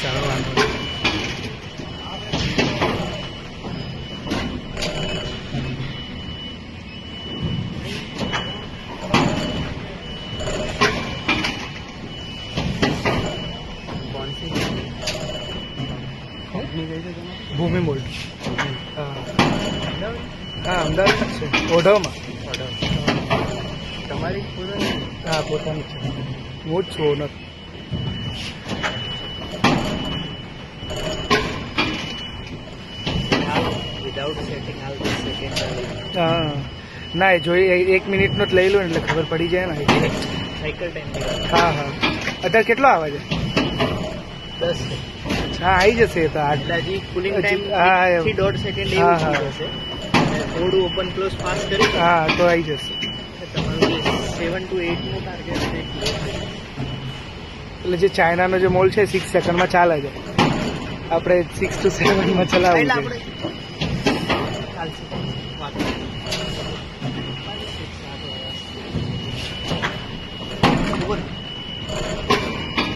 ચાલો વાંધો નહીં. कौन सी कंपनी गई थी तुम्हारी? ભૂમિ મોલ્ડ. હા અમદાવાદ? હા અમદાવાદ છે ઓઢવમાં. ઓર્ડર તમારી પૂરી હા પોતાની છે. હું જ છું ઓનર. વિધાઉટ સેટિંગ આલ સેકન્ડ હા ના એ જોઈ 1 મિનિટનો જ લઈ લો ને એટલે ખબર પડી જાય ને. સાયકલ ટાઈમ હા હા અત્યારે કેટલો આવે છે? 10 હા આવી જશે એ તો આઠ. એટલે હજી કુલિંગ હજી- ટાઈમ હા, 1 થી 1.5 સેકન્ડ હા, એવું હા. થઈ જશે અને થોડું ઓપન ક્લોઝ પાસ કરી દો હા તો આવી જશે. એટલે તમારું જે 7 to 8 નું ટાર્ગેટ છે એ clear થઈ જશે. એટલે જે ચાઇનાનો જે મોલ છે 6 સેકન્ડમાં ચાલે છે, આપણે 6 to 7માં ચલાવવું એટલે છે. આપણે ચાલશે વાત બોલ